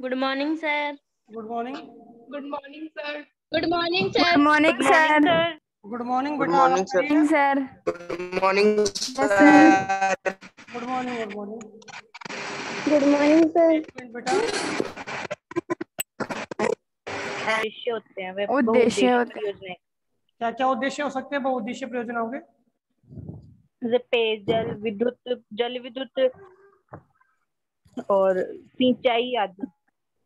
Good morning sir. Good morning. Good morning sir. Good morning good sir. Morning sir. Good morning good बेटा, morning sir. बताइए। Sir good morning yes sir. Sir. Good morning, good morning. Good morning sir. एक minute बेटा। उद्देश्य होते हैं वे उद्देश्य बहुउद्देशीय होते हैं। परियोजनाएं, क्या क्या उद्देश्य हो सकते हैं बहुउद्देशीय परियोजनाओं के? जैसे पेयजल, विद्युत, जल विद्युत और सिंचाई आदि।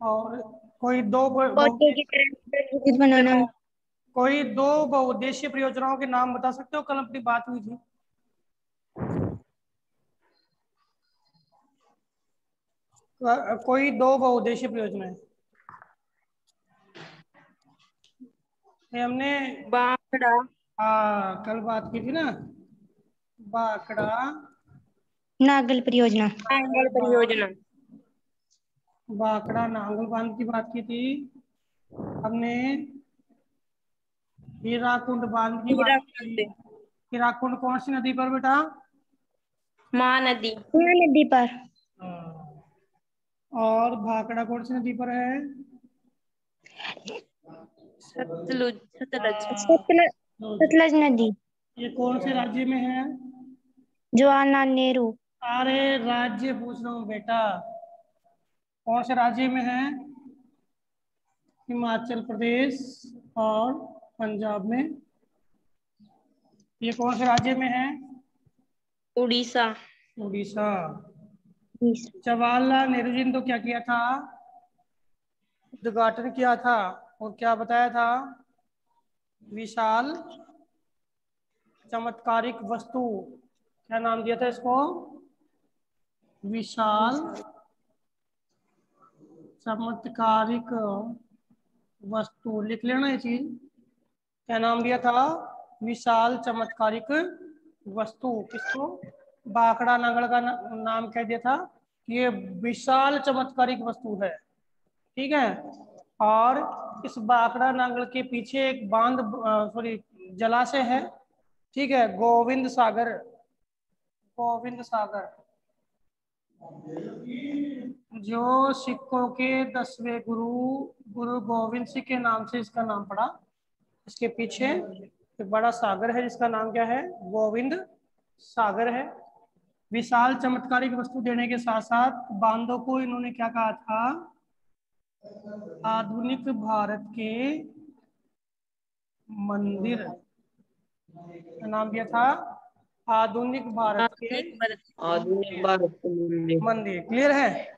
और कोई दो औद्योगिक बनाना। कोई दो बहुउद्देशीय परियोजनाओं के नाम बता सकते हो? कल अपनी बात हुई थी। कोई दो बहुउद्देशीय परियोजनाएं ये हमने बांकड़ा, कल बात की थी ना। बाकड़ा नागल परियोजना, नागल परियोजना, बाकड़ा नांगल बांध की बात की थी हमने। हीराकुंड बांध की बात की। हीराकुंड कौन सी नदी पर बेटा? महानदी, महानदी पर। और भाखड़ा कौन सी नदी पर है? सतलुज, सतलज नदी। ये कौन से राज्य में है? जवाहरलाल नेहरू। अरे राज्य पूछ रहा हूँ बेटा, कौन से राज्य में है? हिमाचल प्रदेश और पंजाब में। ये कौन से राज्य में है? उड़ीसा। उड़ीसा। जवाहरलाल नेहरू जी ने तो क्या किया था? उद्घाटन किया था और क्या बताया था? विशाल चमत्कारिक वस्तु। क्या नाम दिया था इसको? विशाल चमत्कारिक वस्तु। लिख लेना ये चीज। क्या नाम दिया था? विशाल चमत्कारिक वस्तु। किसको? बाकड़ा नांगल का नाम कह दिया था कि ये विशाल चमत्कारिक वस्तु है। ठीक है। और इस बाकड़ा नांगल के पीछे एक बांध, सॉरी, जलाशय है। ठीक है, गोविंद सागर। गोविंद सागर जो सिखों के 10वें गुरु गुरु गोविंद सिंह के नाम से इसका नाम पड़ा। इसके पीछे एक बड़ा सागर है जिसका नाम क्या है? गोविंद सागर है। विशाल चमत्कारिक वस्तु देने के साथ साथ बांधों को इन्होंने क्या कहा था? आधुनिक भारत के मंदिर का नाम दिया था। आधुनिक भारत के आधुनिक भारत के मंदिर। क्लियर है?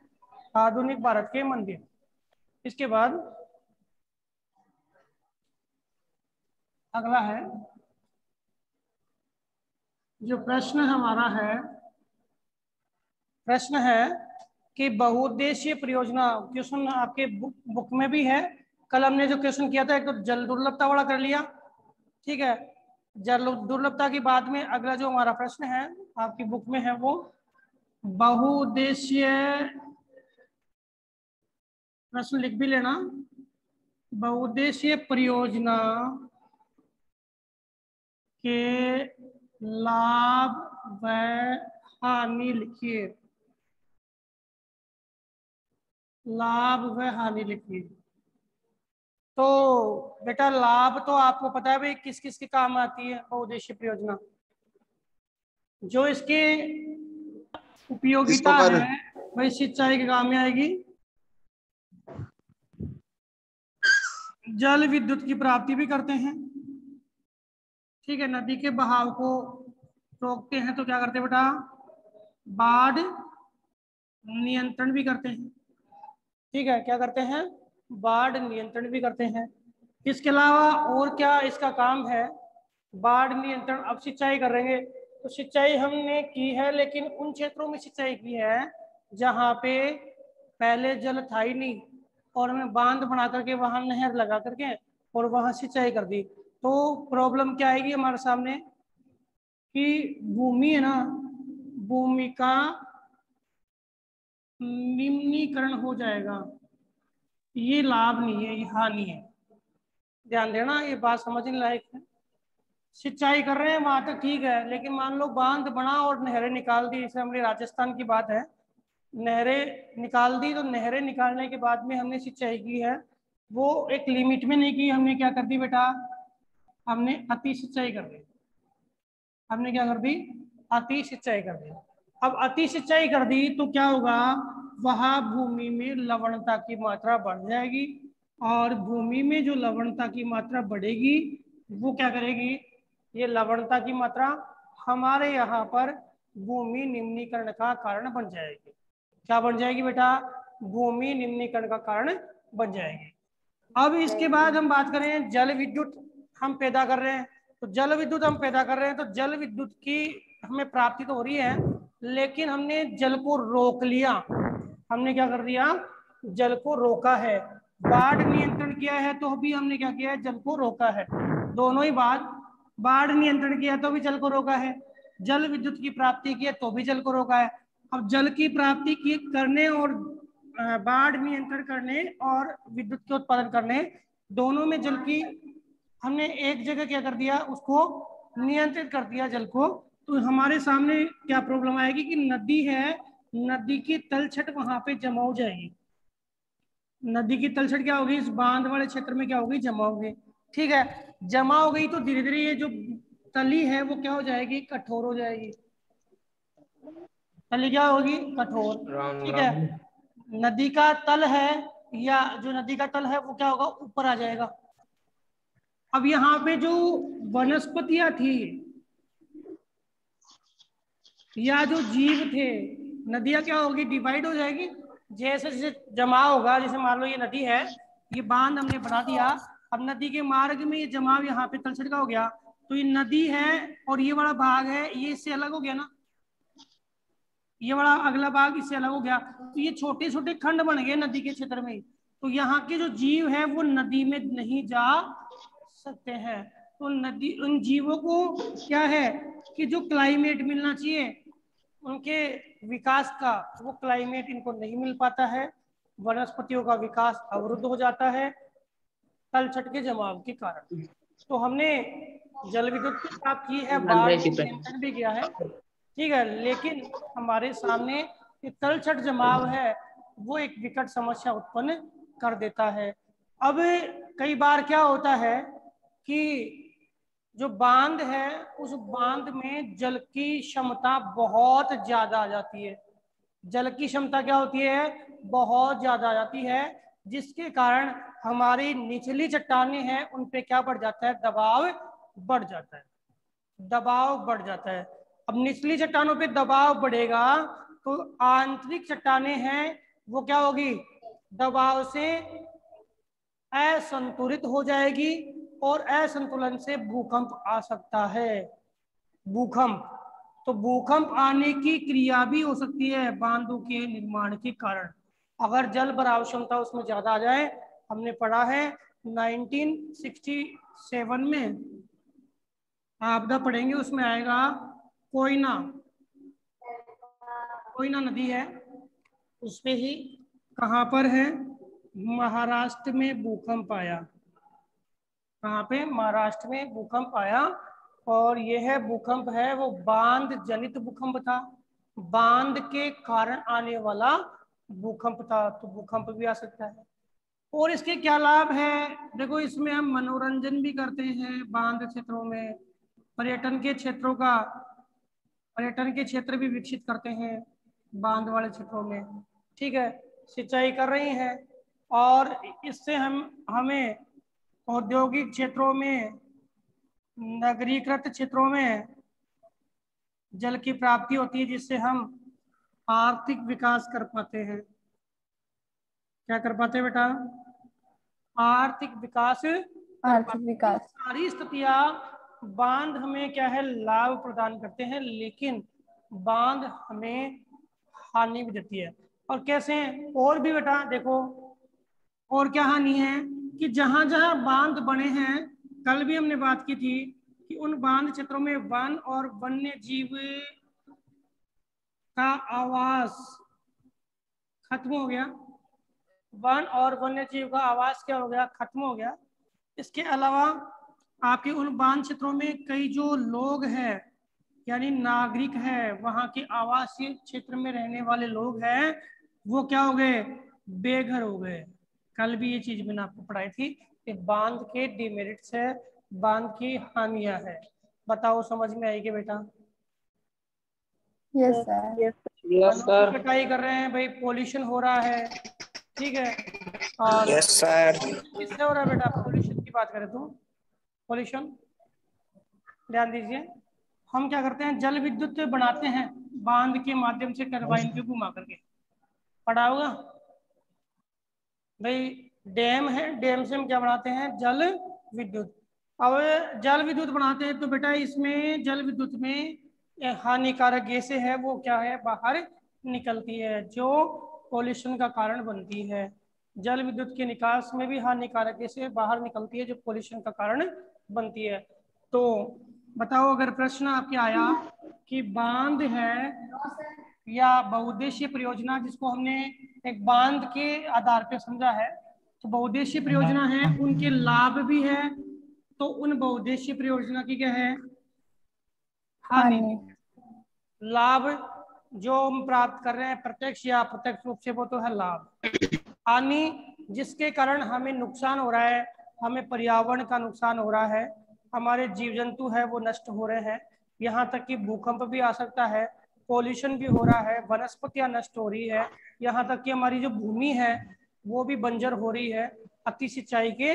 आधुनिक भारत के मंदिर। इसके बाद अगला है, जो प्रश्न हमारा है, प्रश्न है कि बहुउद्देशीय परियोजना। क्वेश्चन आपके बुक में भी है। कल हमने जो क्वेश्चन किया था, एक तो जल दुर्लभता वाला कर लिया। ठीक है, जल दुर्लभता की बाद में अगला जो हमारा प्रश्न है आपकी बुक में है वो बहुउद्देशीय प्रश्न। लिख भी लेना। बहुउद्देशीय परियोजना के लाभ व हानि लिखिए। लाभ व हानि लिखिए। तो बेटा लाभ तो आपको पता है भाई किस किस के काम आती है बहुउद्देशीय परियोजना। जो इसकी उपयोगिता है वही सिंचाई के काम में आएगी। जल विद्युत की प्राप्ति भी करते हैं। ठीक है, नदी के बहाव को रोकते हैं तो क्या करते हैं बेटा? बाढ़ नियंत्रण भी करते हैं। ठीक है, क्या करते हैं? बाढ़ नियंत्रण भी करते हैं। इसके अलावा और क्या इसका काम है? बाढ़ नियंत्रण। अब सिंचाई करेंगे तो सिंचाई हमने की है, लेकिन उन क्षेत्रों में सिंचाई की है जहाँ पे पहले जल था ही नहीं और हमने बांध बना करके वहां नहर लगा करके और वहां सिंचाई कर दी। तो प्रॉब्लम क्या आएगी हमारे सामने कि भूमि है ना, भूमि का निम्नीकरण हो जाएगा। ये लाभ नहीं है, ये हानि है। ध्यान देना, ये बात समझने लायक है। सिंचाई कर रहे हैं वहां तक ठीक है, लेकिन मान लो बांध बना और नहरें निकाल दी। जैसे हमारे राजस्थान की बात है, नहरें निकाल दी, तो नहरें निकालने के बाद में हमने सिंचाई की है वो एक लिमिट में नहीं की, हमने क्या कर दी बेटा, हमने अति सिंचाई कर दी। हमने क्या कर दी, अति सिंचाई कर दी। अब अति सिंचाई कर दी तो क्या होगा, वहां भूमि में लवणता की मात्रा बढ़ जाएगी, और भूमि में जो लवणता की मात्रा बढ़ेगी वो क्या करेगी, ये लवणता की मात्रा हमारे यहाँ पर भूमि निम्नीकरण का कारण बन जाएगी। क्या बन जाएगी बेटा, भूमि निम्नीकरण का कारण बन जाएगी। अब इसके बाद हम बात करें जल विद्युत हम पैदा कर रहे हैं, तो जल विद्युत हम पैदा कर रहे हैं, तो जल विद्युत की हमें प्राप्ति तो हो रही है, लेकिन हमने जल को रोक लिया। हमने क्या कर दिया, जल को रोका है। बाढ़ नियंत्रण किया है तो भी हमने क्या किया है, जल को रोका है। दोनों ही बात, बाढ़ नियंत्रण किया तो भी जल को रोका है, जल विद्युत की प्राप्ति की है तो भी जल को रोका है। अब जल की प्राप्ति की करने और बाढ़ नियंत्रण करने और विद्युत के उत्पादन करने, दोनों में जल की हमने एक जगह क्या कर दिया, उसको नियंत्रित कर दिया जल को। तो हमारे सामने क्या प्रॉब्लम आएगी कि नदी है, नदी की तलछट वहां पे जमा हो जाएगी। नदी की तलछट क्या होगी, इस बांध वाले क्षेत्र में क्या होगी, जमा होगी। ठीक है, जमा हो गई तो धीरे धीरे ये जो तली है वो क्या हो जाएगी, कठोर हो जाएगी। तली क्या होगी, कठोर। ठीक है, नदी का तल है, या जो नदी का तल है वो क्या होगा, ऊपर आ जाएगा। अब यहाँ पे जो वनस्पतियां थी या जो जीव थे, नदियां क्या होगी, डिवाइड हो जाएगी। जैसे जैसे जमाव होगा, जैसे मान लो ये नदी है, ये बांध हमने बना दिया, अब नदी के मार्ग में ये जमाव यहाँ पे तलछट का हो गया, तो ये नदी है और ये वाला भाग है, ये इससे अलग हो गया ना, ये वाला अगला भाग इससे अलग हो गया, तो ये छोटे छोटे खंड बन गए नदी के क्षेत्र में। तो यहाँ के जो जीव है वो नदी में नहीं जा सकते हैं। तो नदी, उन जीवों को क्या है कि जो क्लाइमेट मिलना चाहिए उनके विकास का, वो क्लाइमेट इनको नहीं मिल पाता है, वनस्पतियों का विकास अवरुद्ध हो जाता है तलछट के जमाव के कारण। तो हमने जल विद्युत भी प्राप्त की है, बाढ़ को नियंत्रण भी किया है, ठीक है, लेकिन हमारे सामने ये तलछट जमाव है वो एक विकट समस्या उत्पन्न कर देता है। अब कई बार क्या होता है कि जो बांध है उस बांध में जल की क्षमता बहुत ज्यादा आ जाती है। जल की क्षमता क्या होती है, बहुत ज्यादा आ जाती है, जिसके कारण हमारी निचली चट्टानें हैं उन पे क्या बढ़ जाता है, दबाव बढ़ जाता है, दबाव बढ़ जाता है। अब निचली चट्टानों पे दबाव बढ़ेगा तो आंतरिक चट्टानें हैं वो क्या होगी, दबाव से असंतुलित हो जाएगी, और असंतुलन से भूकंप आ सकता है। भूकंप, तो भूकंप आने की क्रिया भी हो सकती है बांधों के निर्माण के कारण, अगर जल भराव क्षमता उसमें ज्यादा आ जाए। हमने पढ़ा है 1967 में आपदा पढ़ेंगे, उसमें आएगा कोयना, कोयना नदी है उसपे ही, कहाँ पर है, महाराष्ट्र में भूकंप आया। कहाँ पे, महाराष्ट्र में भूकंप आया, और यह है भूकंप है वो बांध जनित भूकंप था, बांध के कारण आने वाला भूकंप था। तो भूकंप भी आ सकता है। और इसके क्या लाभ है, देखो इसमें हम मनोरंजन भी करते हैं बांध क्षेत्रों में, पर्यटन के क्षेत्रों का, पर्यटन के क्षेत्र भी विकसित करते हैं बांध वाले क्षेत्रों में। ठीक है, सिंचाई कर रही हैं, और इससे हमें औद्योगिक क्षेत्रों में, नगरीकृत क्षेत्रों में जल की प्राप्ति होती है, जिससे हम आर्थिक विकास कर पाते हैं। क्या कर पाते हैं बेटा, आर्थिक विकास। आर्थिक विकास। सारी स्थितियां बांध हमें क्या है, लाभ प्रदान करते हैं, लेकिन बांध हमें हानि भी देती है। और कैसे, और भी बेटा देखो, और क्या हानि है कि जहां जहां बांध बने हैं, कल भी हमने बात की थी कि उन बांध क्षेत्रों में वन और वन्य जीव का आवास खत्म हो गया, वन और वन्य जीव का आवास क्या हो गया, खत्म हो गया। इसके अलावा आपके उन बांध क्षेत्रों में कई जो लोग हैं यानी नागरिक है, वहां के आवासीय क्षेत्र में रहने वाले लोग हैं, वो क्या हो गए, बेघर हो गए। कल भी ये चीज मैंने आपको पढ़ाई थी कि बांध के डिमेरिट्स है, बांध की हानियां है। बताओ समझ में आएगी बेटा? Yes sir. यस वनों सर। की कटाई कर रहे हैं भाई, पोल्यूशन हो रहा है, ठीक है। और यस सर। किससे हो रहा है बेटा? पोल्यूशन की बात करें तो पोल्यूशन, ध्यान दीजिए, हम क्या करते हैं, जल विद्युत बनाते हैं बांध के माध्यम से, टरबाइन पे घुमा करके, पढ़ा होगा भाई। डैम है, डैम से हम क्या बनाते हैं, जल विद्युत। अब जल विद्युत बनाते हैं तो बेटा इसमें जल विद्युत में हानिकारक गैसें है, वो क्या है, बाहर निकलती है, जो पॉल्यूशन का कारण बनती है। जल विद्युत के निकास में भी हानिकारक गैसें बाहर निकलती है, जो पॉल्यूशन का कारण बनती है। तो बताओ, अगर प्रश्न आपके आया कि बांध है या बहुउद्देशीय परियोजना, जिसको हमने एक बांध के आधार पर समझा है, तो बहुउद्देशीय परियोजना है, उनके लाभ भी है, तो उन बहुउद्देशीय परियोजना की क्या है, हानि। लाभ जो हम प्राप्त कर रहे हैं प्रत्यक्ष या अप्रत्यक्ष रूप से, वो तो है लाभ। हानि जिसके कारण हमें नुकसान हो रहा है, हमें पर्यावरण का नुकसान हो रहा है, हमारे जीव जंतु है वो नष्ट हो रहे हैं, यहाँ तक कि भूकंप भी आ सकता है, पॉल्यूशन भी हो रहा है, वनस्पतियां नष्ट हो रही है, यहाँ तक कि हमारी जो भूमि है वो भी बंजर हो रही है अति सिंचाई के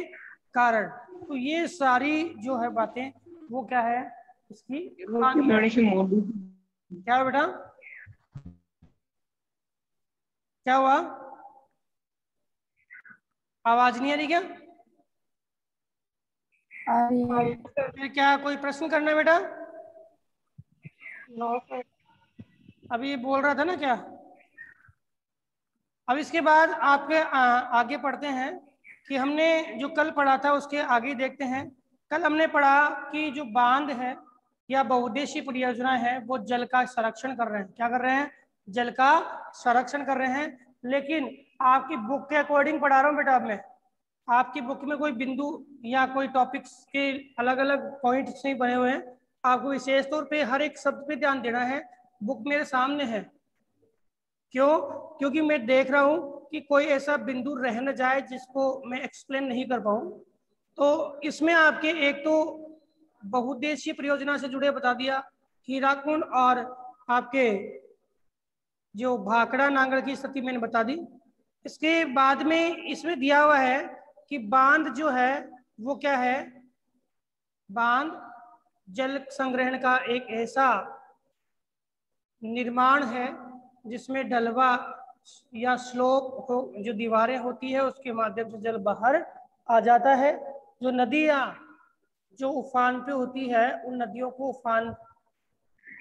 कारण। तो ये सारी जो है बातें, वो क्या है, इसकी हानि है। क्या है बेटा, क्या हुआ, आवाज नहीं आ रही क्या? फिर क्या कोई प्रश्न करना है बेटा? No sir. अभी ये बोल रहा था ना क्या? अब इसके बाद आपके आगे पढ़ते हैं कि हमने जो कल पढ़ा था उसके आगे देखते हैं। कल हमने पढ़ा कि जो बांध है या बहुउद्देशीय परियोजना है, वो जल का संरक्षण कर रहे हैं। क्या कर रहे हैं? जल का संरक्षण कर रहे हैं। लेकिन आपकी बुक के अकॉर्डिंग पढ़ा रहा हूँ बेटा, अब मैं आपकी बुक में कोई बिंदु या कोई टॉपिक्स के अलग अलग पॉइंट्स नहीं बने हुए हैं, आपको विशेष तौर पे हर एक शब्द पे ध्यान देना है। बुक मेरे सामने है, क्यों? क्योंकि मैं देख रहा हूँ कि कोई ऐसा बिंदु रह न जाए जिसको मैं एक्सप्लेन नहीं कर पाऊँ। तो इसमें आपके एक तो बहुउद्देशीय परियोजना से जुड़े बता दिया, हीराकुंड और आपके जो भाखड़ा नांगल की स्थिति मैंने बता दी। इसके बाद में इसमें दिया हुआ है कि बांध जो है वो क्या है, बांध जल संग्रहण का एक ऐसा निर्माण है जिसमें ढलवा या स्लोप हो, जो दीवारें होती है उसके माध्यम से जल बाहर आ जाता है। जो नदियां जो उफान पे होती है, उन नदियों को उफान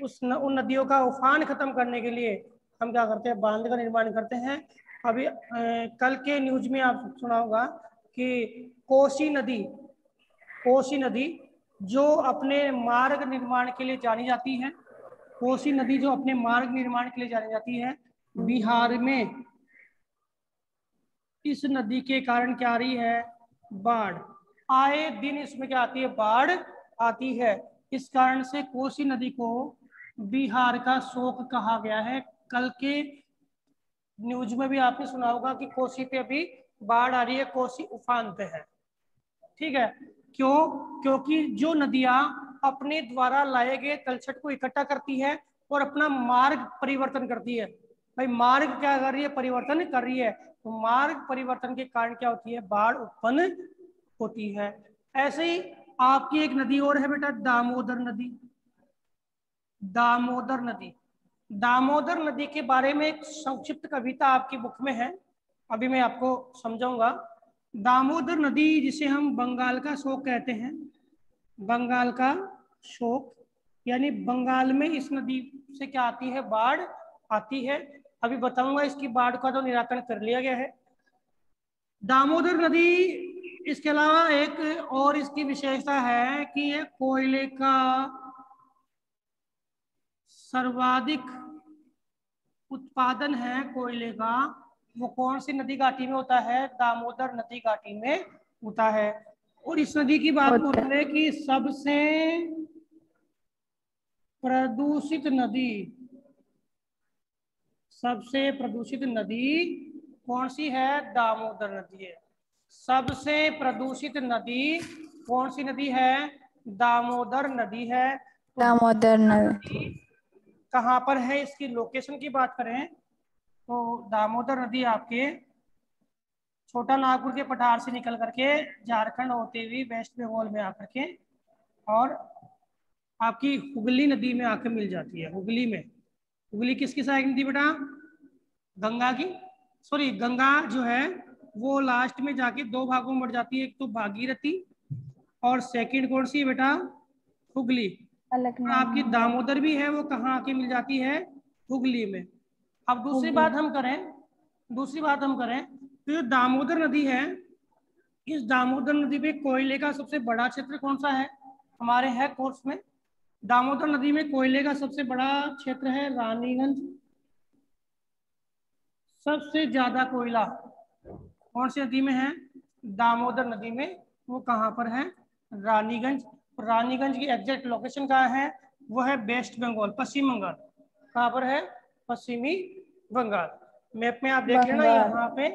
उन नदियों का उफान खत्म करने के लिए हम क्या करते हैं, बांध का निर्माण करते हैं। अभी कल के न्यूज में आप सुना होगा कि कोसी नदी जो अपने मार्ग निर्माण के लिए जानी जाती है, कोसी नदी जो अपने मार्ग निर्माण के लिए जानी जाती है, बिहार में इस नदी के कारण क्या आ रही है, बाढ़। आए दिन इसमें क्या आती है, बाढ़ आती है। इस कारण से कोसी नदी को बिहार का शोक कहा गया है। कल के न्यूज में भी आपने सुना होगा कि कोसी पे अभी बाढ़ आ रही है, कोसी उफान पे है, ठीक है। क्यों? क्योंकि जो नदियां अपने द्वारा लाए गए तलछट को इकट्ठा करती है और अपना मार्ग परिवर्तन करती है। भाई मार्ग क्या कर रही है, परिवर्तन कर रही है, तो मार्ग परिवर्तन के कारण क्या होती है, बाढ़ उत्पन्न होती है। ऐसे ही आपकी एक नदी और है बेटा, दामोदर नदी। दामोदर नदी, दामोदर नदी के बारे में एक संक्षिप्त कविता आपकी बुक में है, अभी मैं आपको समझाऊंगा। दामोदर नदी जिसे हम बंगाल का शोक कहते हैं, बंगाल का शोक, यानी बंगाल में इस नदी से क्या आती है, बाढ़ आती है। अभी बताऊंगा, इसकी बाढ़ का तो निराकरण कर लिया गया है। दामोदर नदी, इसके अलावा एक और इसकी विशेषता है कि ये कोयले का सर्वाधिक उत्पादन है कोयले का, वो कौन सी नदी घाटी में होता है, दामोदर नदी घाटी में होता है। और इस नदी की बात बोल रहे हैं कि सबसे प्रदूषित नदी, सबसे प्रदूषित नदी कौन सी है? दामोदर नदी है। सबसे प्रदूषित नदी कौन सी नदी है? दामोदर नदी है। तो दामोदर नदी कहाँ पर है? इसकी लोकेशन की बात करें तो दामोदर नदी आपके छोटा नागपुर के पठार से निकल करके झारखंड होते हुए वेस्ट बंगाल में आकर के और आपकी हुगली नदी में आकर मिल जाती है। हुगली में, हुगली किसकी सहायक नदी बेटा? गंगा की। सॉरी, गंगा जो है वो लास्ट में जाके दो भागों में बढ़ जाती है, एक तो भागीरथी और सेकंड कौन सी है बेटा? हुगली। आपकी दामोदर भी है, वो कहाँ आके मिल जाती है? हुगली में। अब दूसरी बात हम करें तो जो दामोदर नदी है, इस दामोदर नदी पे कोयले का सबसे बड़ा क्षेत्र कौन सा है? हमारे है कोर्स में। दामोदर नदी में कोयले का सबसे बड़ा क्षेत्र है रानीगंज। सबसे ज्यादा कोयला कौन सी नदी में है? दामोदर नदी में। वो कहाँ पर है? रानीगंज। रानीगंज की एग्जैक्ट लोकेशन कहाँ है? वो है वेस्ट बंगाल, पश्चिम बंगाल। कहाँ पर है? पश्चिमी बंगाल। मैप में आप देख लेना, यहाँ पे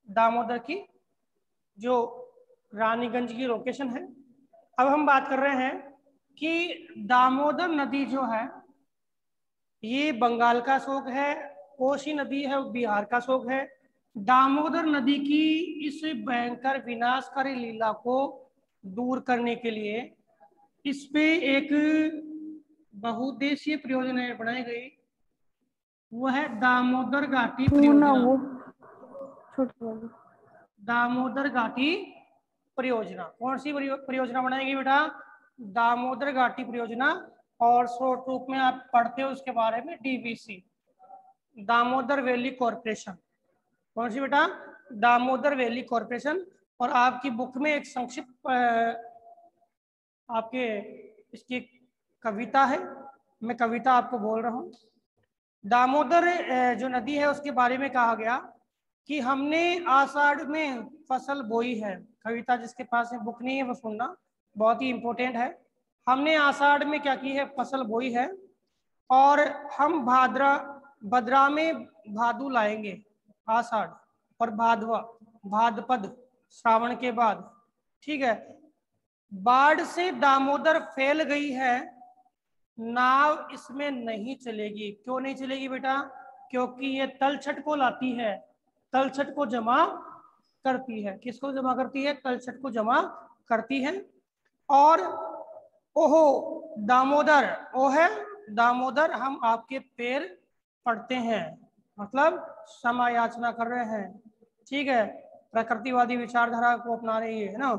दामोदर की जो रानीगंज की लोकेशन है। अब हम बात कर रहे हैं कि दामोदर नदी जो है ये बंगाल का शोक है, कोसी नदी है वो बिहार का शोक है। दामोदर नदी की इस भयंकर विनाशकारी लीला को दूर करने के लिए इस पे एक बहुउद्देशीय परियोजना बनाई गई, वो है दामोदर घाटी परियोजना। दामोदर घाटी परियोजना कौन सी परियोजना बनाएगी बेटा? दामोदर घाटी परियोजना। और शॉर्ट रूप में आप पढ़ते हो उसके बारे में डीवीसी, दामोदर वैली कॉर्पोरेशन। कौन सी बेटा? Damodar valley corporation. और आपकी बुक में एक संक्षिप्त आपके इसकी कविता है, मैं कविता आपको बोल रहा हूँ। दामोदर जो नदी है उसके बारे में कहा गया कि हमने आषाढ़ में फसल बोई है। कविता जिसके पास में बुक नहीं है वो सुनना, बहुत ही इंपॉर्टेंट है। हमने आषाढ़ में क्या की है? फसल बोई है। और हम भद्रा में भादु लाएंगे, आषाढ़ और भादवा, भाद्रपद श्रावण के बाद। ठीक है। बाढ़ से दामोदर फैल गई है, नाव इसमें नहीं चलेगी। क्यों नहीं चलेगी बेटा? क्योंकि ये तलछट को लाती है, तलछट को जमा करती है। किसको जमा करती है? तलछट को जमा करती है। और ओहो दामोदर, ओहे दामोदर, हम आपके पैर पड़ते हैं, मतलब क्षमा याचना कर रहे हैं। ठीक है, प्रकृतिवादी विचारधारा को अपना रही है ना।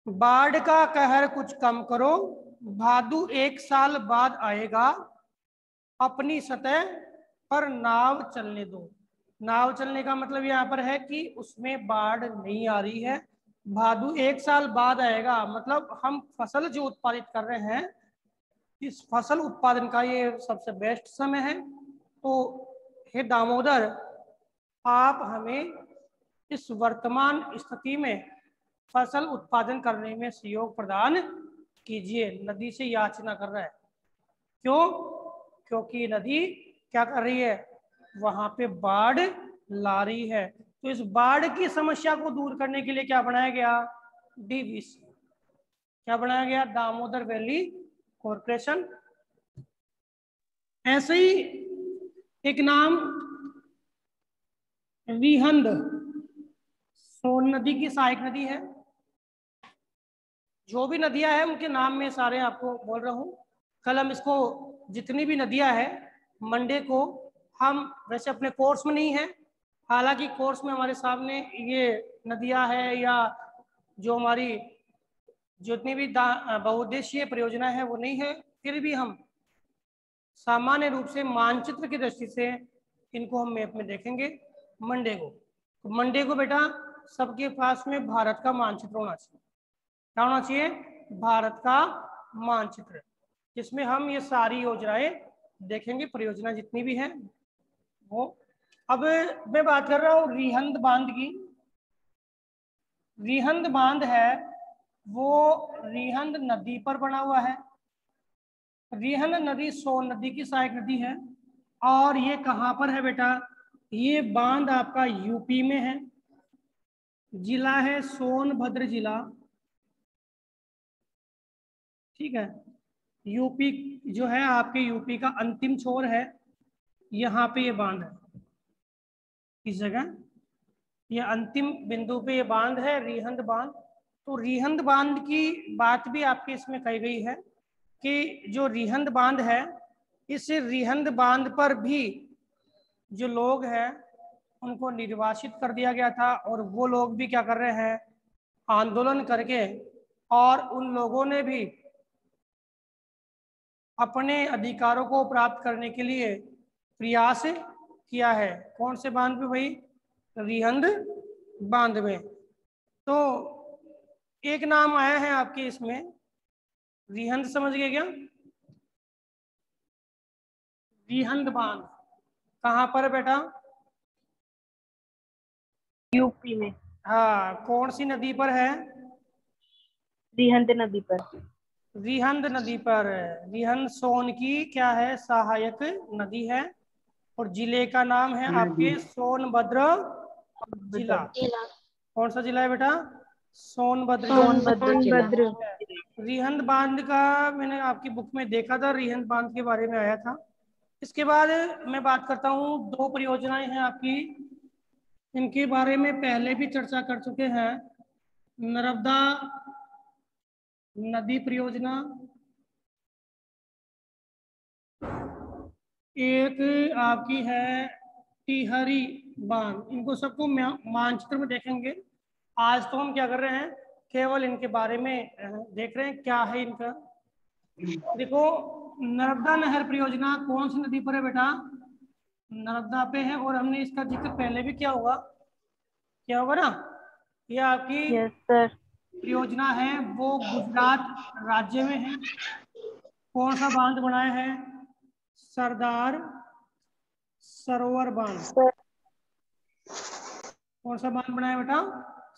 बाढ़ का कहर कुछ कम करो, भादु 1 साल बाद आएगा, अपनी सतह पर नाव चलने दो। नाव चलने का मतलब यहाँ पर है कि उसमें बाढ़ नहीं आ रही है। भादु 1 साल बाद आएगा, मतलब हम फसल जो उत्पादित कर रहे हैं, इस फसल उत्पादन का ये सबसे बेस्ट समय है। तो हे दामोदर, आप हमें इस वर्तमान स्थिति में फसल उत्पादन करने में सहयोग प्रदान कीजिए। नदी से याचना कर रहा है। क्यों? क्योंकि नदी क्या कर रही है? वहां पे बाढ़ ला रही है। तो इस बाढ़ की समस्या को दूर करने के लिए क्या बनाया गया? डीवीसी। क्या बनाया गया? Damodar valley corporation. ऐसे ही एक नाम रिहंद, सोन नदी की सहायक नदी है। जो भी नदियां हैं उनके नाम में सारे आपको बोल रहा हूँ। कल हम इसको जितनी भी नदियां हैं मंडे को, हम वैसे अपने कोर्स में नहीं है, हालांकि कोर्स में हमारे सामने ये नदियां है या जो हमारी जितनी भी बहुउद्देशीय परियोजना है वो नहीं है, फिर भी हम सामान्य रूप से मानचित्र की दृष्टि से इनको हम मैप में देखेंगे मंडे को। तो मंडे को बेटा सबके पास में भारत का मानचित्र होना चाहिए। क्या होना चाहिए? भारत का मानचित्र, जिसमें हम ये सारी योजनाएं देखेंगे, परियोजना जितनी भी हैं वो। अब मैं बात कर रहा हूँ रिहंद बांध की। रिहंद बांध है वो रिहंद नदी पर बना हुआ है। रिहंद नदी सोन नदी की सहायक नदी है। और ये कहाँ पर है बेटा? ये बांध आपका यूपी में है, जिला है सोनभद्र जिला। ठीक है, यूपी जो है आपके यूपी का अंतिम छोर है, यहाँ पे ये बांध है। इस जगह ये अंतिम बिंदु पे ये बांध है, रिहंद बांध। तो रिहंद बांध की बात भी आपके इसमें कही गई है कि जो रिहंद बांध है, इस रिहंद बांध पर भी जो लोग हैं उनको निर्वासित कर दिया गया था, और वो लोग भी क्या कर रहे हैं, आंदोलन करके, और उन लोगों ने भी अपने अधिकारों को प्राप्त करने के लिए प्रयास किया है। कौन से बांध पे भाई? रिहंद बांध में। तो एक नाम आया है आपके इसमें, रिहंद, समझ गए क्या? रिहंद बांध कहाँ पर है बेटा? यूपी में। हाँ, कौन सी नदी पर है? रिहंद नदी पर। रिहंद नदी पर है। रिहंद सोन की क्या है, सहायक नदी है, और जिले का नाम है आपके सोनभद्र जिला। कौन सा जिला है बेटा? सोनभद्र सोनभद्र। रिहंद बांध का मैंने आपकी बुक में देखा था, रिहंद बांध के बारे में आया था। इसके बाद मैं बात करता हूँ, दो परियोजनाएं हैं आपकी, इनके बारे में पहले भी चर्चा कर चुके हैं। नर्मदा नदी परियोजना, एक आपकी है टिहरी बांध। इनको सबको मानचित्र में देखेंगे। आज तो हम क्या कर रहे हैं, केवल इनके बारे में देख रहे हैं क्या है इनका। देखो, नर्मदा नहर परियोजना कौन सी नदी पर है बेटा? नर्मदा पे है, और हमने इसका जिक्र पहले भी किया होगा ना। ये आपकी यस सर। परियोजना है वो गुजरात राज्य में है। कौन सा बांध बनाया है? सरदार सरोवर बांध। कौन सा बांध बनाया बेटा?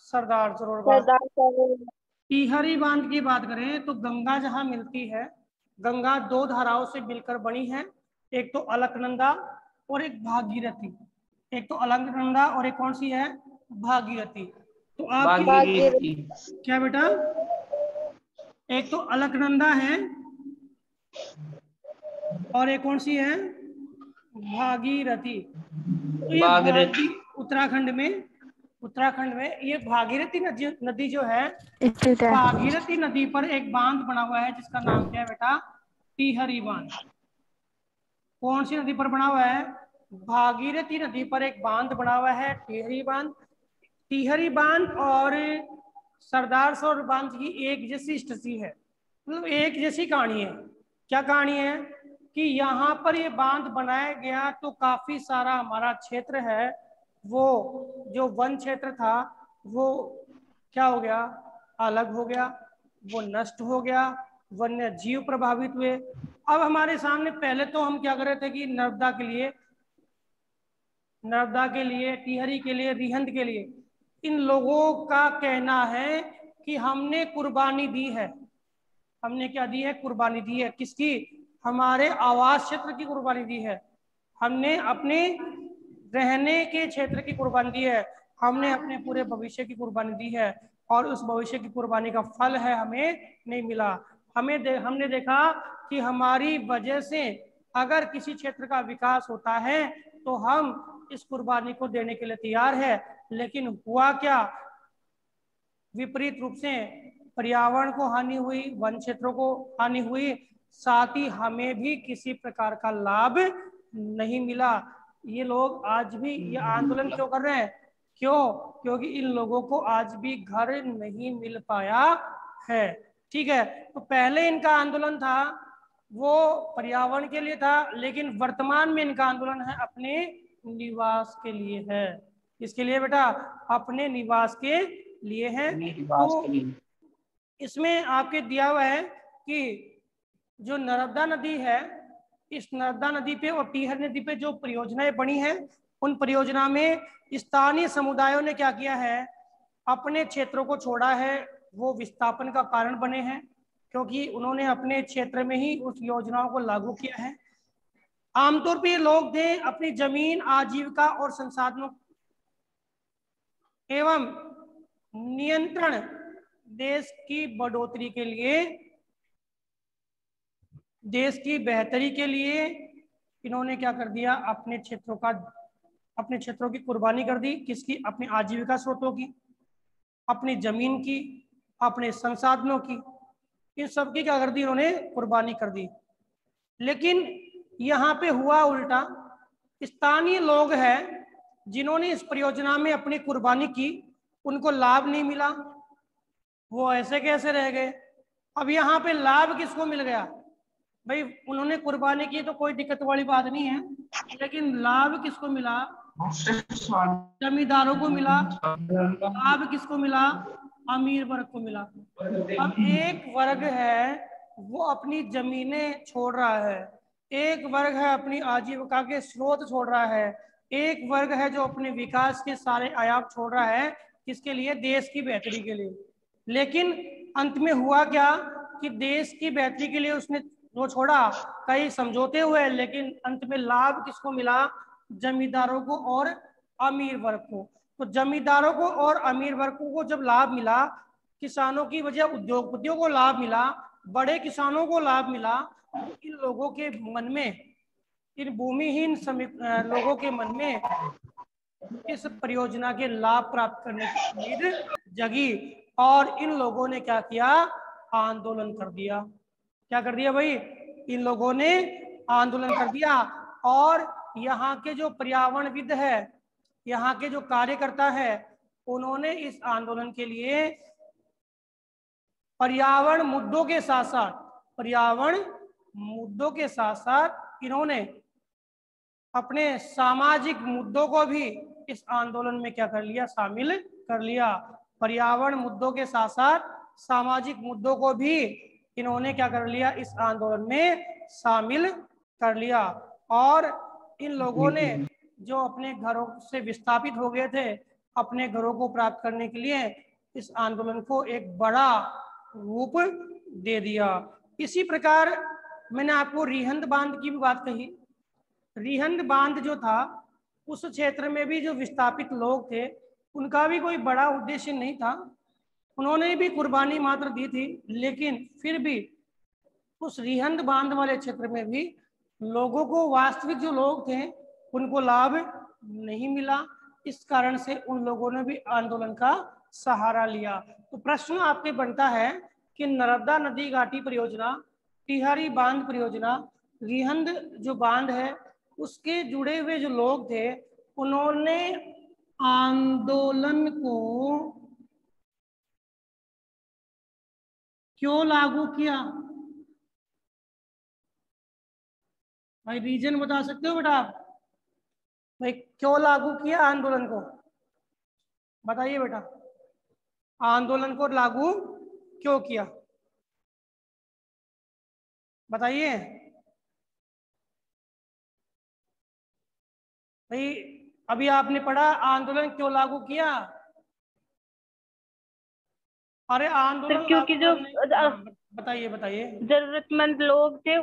सरदार सरोवर बांध। टिहरी बांध की बात करें तो गंगा जहां मिलती है, गंगा दो धाराओं से मिलकर बनी है, एक तो अलकनंदा और एक भागीरथी। एक तो अलकनंदा और एक कौन सी है? भागीरथी। तो आपकी क्या बेटा? एक तो अलकनंदा है और एक कौन सी है? भागीरथी। तो ये उत्तराखंड में ये भागीरथी नदी जो है, भागीरथी नदी पर एक बांध बना हुआ है जिसका नाम क्या है बेटा? टिहरी बांध। कौन सी नदी पर बना हुआ है? भागीरथी नदी पर एक बांध बना हुआ है, टिहरी बांध। टिहरी बांध और सरदार सरोवर बांध की एक जैसी स्थिति है, मतलब एक जैसी कहानी है। क्या कहानी है कि यहाँ पर ये बांध बनाया गया तो काफी सारा हमारा क्षेत्र है, वो जो वन क्षेत्र था वो क्या हो गया? अलग हो गया, वो नष्ट हो गया, वन्य जीव प्रभावित हुए। अब हमारे सामने पहले तो हम क्या कर रहे थे कि नर्मदा के लिए, टिहरी के लिए, रिहंद के लिए इन लोगों का कहना है कि हमने कुर्बानी दी है। हमने क्या दी है? कुर्बानी दी है। किसकी? हमारे आवास क्षेत्र की कुर्बानी दी है, हमने अपने रहने के क्षेत्र की कुर्बानी दी है, हमने अपने पूरे भविष्य की कुर्बानी दी है, और उस भविष्य की कुर्बानी का फल है हमें नहीं मिला। हमने देखा कि हमारी वजह से अगर किसी क्षेत्र का विकास होता है तो हम इस कुर्बानी को देने के लिए तैयार है, लेकिन हुआ क्या? विपरीत रूप से पर्यावरण को हानि हुई, वन क्षेत्रों को हानि हुई, साथ ही हमें भी किसी प्रकार का लाभ नहीं मिला। ये लोग आज भी ये आंदोलन क्यों कर रहे हैं? क्यों? क्योंकि इन लोगों को आज भी घर नहीं मिल पाया है। ठीक है, तो पहले इनका आंदोलन था वो पर्यावरण के लिए था, लेकिन वर्तमान में इनका आंदोलन है अपने निवास के लिए है। इसके लिए बेटा? अपने निवास के लिए है। तो इसमें आपके दिया हुआ है कि जो नर्मदा नदी है, इस नर्मदा नदी पे और टिहरी नदी पे जो परियोजनाएं बनी हैं, उन परियोजना में स्थानीय समुदायों ने क्या किया है? अपने क्षेत्रों को छोड़ा है, वो विस्थापन का कारण बने हैं। क्योंकि उन्होंने अपने क्षेत्र में ही उस योजनाओं को लागू किया है। आमतौर पर ये लोग थे अपनी जमीन, आजीविका और संसाधनों एवं नियंत्रण देश की बढ़ोतरी के लिए, देश की बेहतरी के लिए इन्होंने क्या कर दिया, अपने क्षेत्रों की कुर्बानी कर दी। किसकी? अपनी आजीविका स्रोतों की, अपनी जमीन की, अपने संसाधनों की, इन सब की क्या कर दी इन्होंने? कुर्बानी कर दी। लेकिन यहाँ पे हुआ उल्टा। स्थानीय लोग हैं जिन्होंने इस परियोजना में अपनी कुर्बानी की, उनको लाभ नहीं मिला, वो ऐसे कैसे रह गए। अब यहाँ पे लाभ किसको मिल गया? भाई उन्होंने कुर्बानी की तो कोई दिक्कत वाली बात नहीं है, लेकिन लाभ किसको मिला? जमींदारों को मिला। लाभ किसको मिला? अमीर वर्ग को मिला। अब एक वर्ग है वो अपनी जमीनें छोड़ रहा है, एक वर्ग है अपनी आजीविका के स्रोत छोड़ रहा है, एक वर्ग है जो अपने विकास के सारे आयाम छोड़ रहा है। किसके लिए? देश की बेहतरी के लिए। लेकिन अंत में हुआ क्या कि देश की बेहतरी के लिए उसने जो छोड़ा, कई समझौते हुए, लेकिन अंत में लाभ किसको मिला? जमींदारों को और अमीर वर्ग को। तो जमींदारों को और अमीर वर्गों को जब लाभ मिला, किसानों की वजह उद्योगपतियों को लाभ मिला, बड़े किसानों को लाभ मिला, तो इन लोगों के मन में, इन भूमिहीन लोगों के मन में इस परियोजना के लाभ प्राप्त करने की उम्मीद जगी और इन लोगों ने क्या किया? आंदोलन कर दिया। क्या कर दिया भाई? इन लोगों ने आंदोलन कर दिया। और यहाँ के जो पर्यावरणविद है, यहाँ के जो कार्यकर्ता है, उन्होंने इस आंदोलन के लिए पर्यावरण मुद्दों के साथ साथ इन्होंने अपने सामाजिक मुद्दों को भी इस आंदोलन में क्या कर लिया? शामिल कर लिया। पर्यावरण मुद्दों के साथ साथ सामाजिक मुद्दों को भी इन्होंने क्या कर लिया? इस आंदोलन में शामिल कर लिया। और इन लोगों ने जो अपने घरों से विस्थापित हो गए थे, अपने घरों को प्राप्त करने के लिए इस आंदोलन को एक बड़ा रूप दे दिया। इसी प्रकार मैंने आपको रिहंद बांध की भी बात कही। रिहंद बांध जो था, उस क्षेत्र में भी जो विस्थापित लोग थे, उनका भी कोई बड़ा उद्देश्य नहीं था, उन्होंने भी कुर्बानी मात्र दी थी, लेकिन फिर भी उस रिहंद बांध वाले क्षेत्र में भी लोगों को, वास्तविक जो लोग थे, उनको लाभ नहीं मिला। इस कारण से उन लोगों ने भी आंदोलन का सहारा लिया। तो प्रश्न आपके बनता है कि नर्मदा नदी घाटी परियोजना, टिहरी बांध परियोजना, रिहंद जो बांध है, उसके जुड़े हुए जो लोग थे, उन्होंने आंदोलन को क्यों लागू किया? भाई रीजन बता सकते हो बेटा आप? भाई क्यों लागू किया आंदोलन को? बताइए बेटा, आंदोलन को लागू क्यों किया? बताइए भाई। अभी आपने पढ़ा आंदोलन क्यों लागू किया? अरे आंदोलन क्योंकि जो बताइए जरूरतमंद लोग थे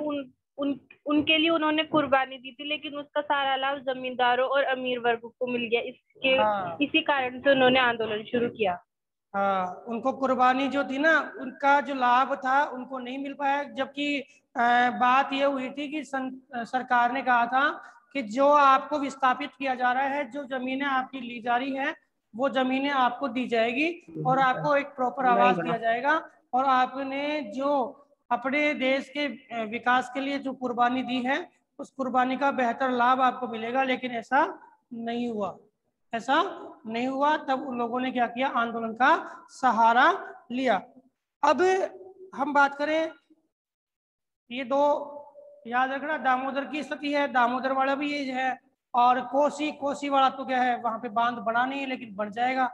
उनके लिए उन्होंने कुर्बानी दी थी, लेकिन उसका सारा लाभ जमींदारों और अमीर वर्ग को मिल गया। इसी कारण से उन्होंने आंदोलन शुरू किया। हाँ, उनको कुर्बानी जो थी ना, उनका जो लाभ था उनको नहीं मिल पाया। जबकि बात ये हुई थी कि सरकार ने कहा था कि जो आपको विस्थापित किया जा रहा है, जो जमीनें आपकी ली जा रही है, वो जमीनें आपको दी जाएगी और आपको एक प्रॉपर आवास दिया जाएगा, और आपने जो अपने देश के विकास के लिए जो कुर्बानी दी है, उस कुर्बानी का बेहतर लाभ आपको मिलेगा। लेकिन ऐसा नहीं हुआ। तब उन लोगों ने क्या किया? आंदोलन का सहारा लिया। अब हम बात करें, ये दो याद रखना, दामोदर की स्थिति है, दामोदर वाला भी ये है, और कोसी वाला तो क्या है, वहां पे बांध बना नहीं है, लेकिन बन जाएगा।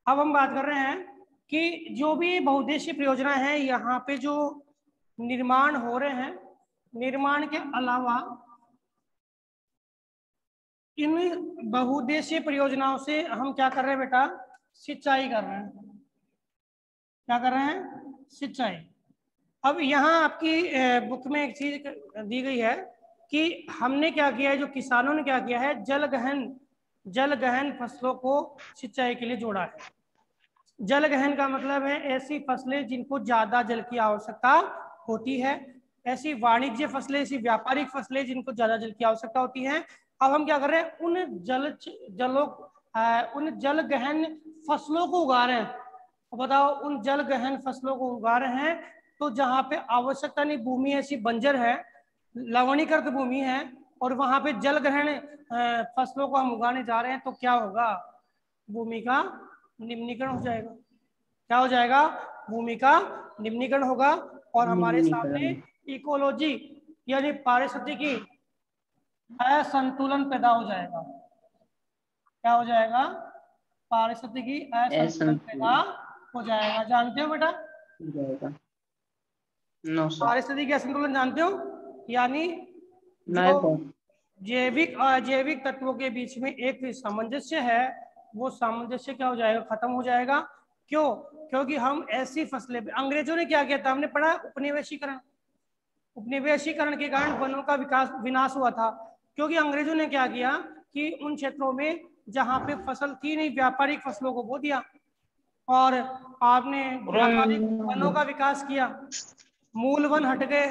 अब हम बात कर रहे हैं कि जो भी बहुउद्देशीय परियोजना है, यहाँ पे जो निर्माण हो रहे हैं, निर्माण के अलावा इन बहुउद्देशीय परियोजनाओं से हम क्या कर रहे हैं बेटा? सिंचाई कर रहे हैं। क्या कर रहे हैं? सिंचाई। अब यहाँ आपकी बुक में एक चीज दी गई है कि हमने क्या किया है, जो किसानों ने क्या किया है, जल गहन फसलों को सिंचाई के लिए जोड़ा है। जल गहन का मतलब है ऐसी फसलें जिनको ज्यादा जल की आवश्यकता होती है, ऐसी वाणिज्य फसलें, ऐसी व्यापारिक फसलें जिनको ज्यादा जल की आवश्यकता होती है। अब हम क्या कर रहे हैं, उन जल गहन फसलों को उगा रहे हैं। तो बताओ, उन जल गहन फसलों को उगा रहे हैं तो जहाँ पे आवश्यकता नहीं, भूमि ऐसी बंजर है, लवणीकृत भूमि है, और वहां पे जल ग्रहण फसलों को हम उगाने जा रहे हैं, तो क्या होगा, भूमि का निम्नीकरण हो जाएगा। क्या हो जाएगा, भूमि का निम्नीकरण होगा, और हमारे सामने इकोलॉजी यानी पारिस्थितिकी असंतुलन पैदा हो जाएगा। क्या हो जाएगा, पारिस्थितिकी असंतुलन पैदा हो जाएगा। जानते हो बेटा पारिस्थितिकी असंतुलन जानते हो, यानी जो जैविक अजैविक तत्वों के बीच में एक सामंजस्य है, वो सामंजस्य क्या हो जाएगा, खत्म हो जाएगा। क्यों, क्योंकि हम ऐसी फसलें, अंग्रेजों ने क्या किया था, हमने पढ़ा उपनिवेशीकरण। उपनिवेशीकरण के कारण वनों का विनाश हुआ था, क्योंकि अंग्रेजों ने क्या किया कि उन क्षेत्रों में जहाँ पे फसल थी नहीं, व्यापारिक फसलों को बो दिया, और आपने व्यापारिक वनों का विकास किया, मूल वन हट गए,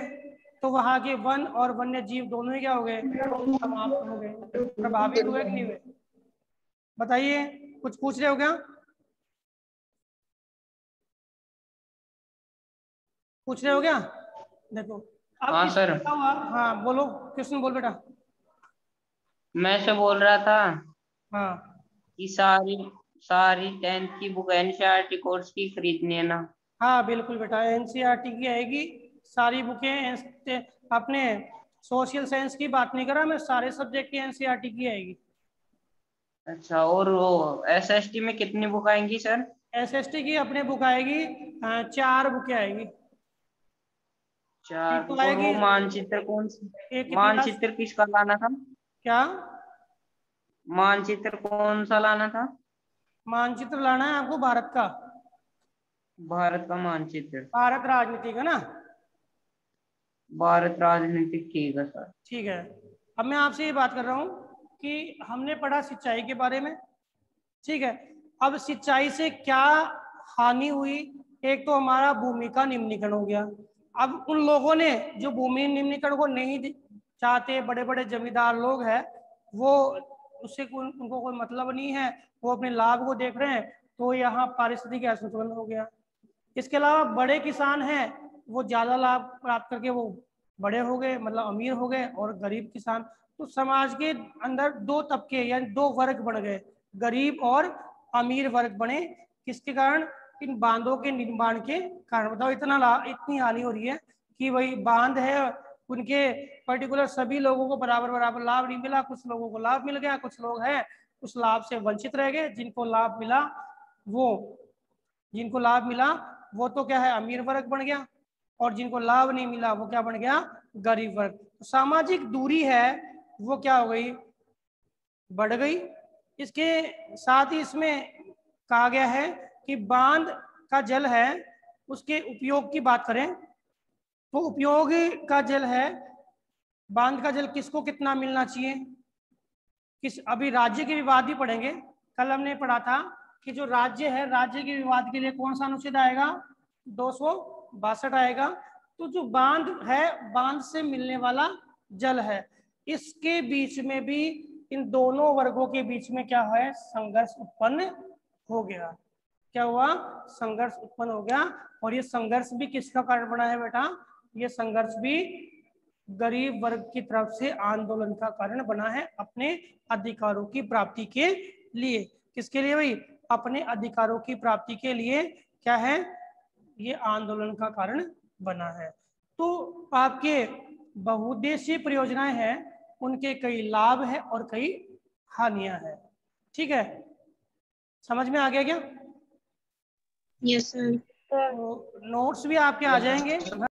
तो वहां के वन और वन्य जीव दोनों ही क्या हो गए, समाप्त हो गए। प्रभावित हुए कि नहीं हुए, बताइए, कुछ पूछ रहे हो क्या, पूछ रहे हो क्या? देखो अब हाँ सर, हाँ बोलो, कृष्ण बोल बेटा। मैं से बोल रहा था हाँ कि सारी सारी 10th की बुक एनसीईआरटी कोर्स की खरीदनी है ना। हाँ बिल्कुल बेटा, एनसीईआरटी की आएगी सारी बुकें। अपने सोशल साइंस की बात नहीं करा मैं, सारे सब्जेक्ट की एनसीईआरटी की आएगी। अच्छा, और वो एसएसटी में कितनी बुक आएंगी सर? एसएसटी की अपने बुक आएगी 4 बुकें आएगी। 4 एक तो बुक। और आएगी, वो मानचित्र कौन सी, एक इतिहास। मानचित्र किसका लाना था? क्या मानचित्र कौन सा लाना था? मानचित्र लाना है आपको, भारत का, भारत का मानचित्र। भारत राजनीति का ना। भारत राजनीतिक, ठीक है सर। ठीक है, अब मैं आपसे ये बात कर रहा हूँ कि हमने पढ़ा सिंचाई के बारे में, ठीक है। अब सिंचाई से क्या हानि हुई, एक तो हमारा भूमि का निम्नीकरण हो गया। अब उन लोगों ने जो भूमि निम्नीकरण को नहीं चाहते, बड़े बड़े जमींदार लोग हैं, वो उससे उनको कोई मतलब नहीं है, वो अपने लाभ को देख रहे हैं, तो यहाँ पारिस्थितिक असंतुलन हो गया। इसके अलावा बड़े किसान हैं, वो ज्यादा लाभ प्राप्त करके वो बड़े हो गए, मतलब अमीर हो गए, और गरीब किसान, तो समाज के अंदर 2 तबके यानी 2 वर्ग बन गए, गरीब और अमीर वर्ग बने। किसके कारण, इन बांधों के निर्माण के कारण। बताओ, इतनी हानि हो रही है कि वही बांध है, उनके पर्टिकुलर सभी लोगों को बराबर बराबर लाभ नहीं मिला, कुछ लोगों को लाभ मिल गया, कुछ लोग हैं उस लाभ से वंचित रह गए। जिनको लाभ मिला वो तो क्या है, अमीर वर्ग बन गया, और जिनको लाभ नहीं मिला वो क्या बन गया, गरीब वर्ग। तो सामाजिक दूरी है वो क्या हो गई, बढ़ गई। इसके साथ ही इसमें कहा गया है कि बांध का जल है, उसके उपयोग की बात करें तो उपयोग का जल है, बांध का जल किसको कितना मिलना चाहिए, अभी राज्य के विवाद भी पढ़ेंगे। कल हमने पढ़ा था कि जो राज्य है, राज्य के विवाद के लिए कौन सा अनुच्छेद आएगा, 262 आएगा। तो जो बांध है, बांध से मिलने वाला जल है, इसके बीच में भी इन दोनों वर्गों के बीच में क्या है, संघर्ष उत्पन्न हो गया। क्या हुआ, संघर्ष उत्पन्न हो गया। और ये संघर्ष भी किसका कारण बना है बेटा, ये संघर्ष भी गरीब वर्ग की तरफ से आंदोलन का कारण बना है, अपने अधिकारों की प्राप्ति के लिए। किसके लिए भाई, अपने अधिकारों की प्राप्ति के लिए क्या है, ये आंदोलन का कारण बना है। तो आपके बहुउद्देशीय परियोजनाएं हैं, उनके कई लाभ है और कई हानियां हैं। ठीक है, समझ में आ गया क्या? Yes sir. तो नोट्स भी आपके आ जाएंगे।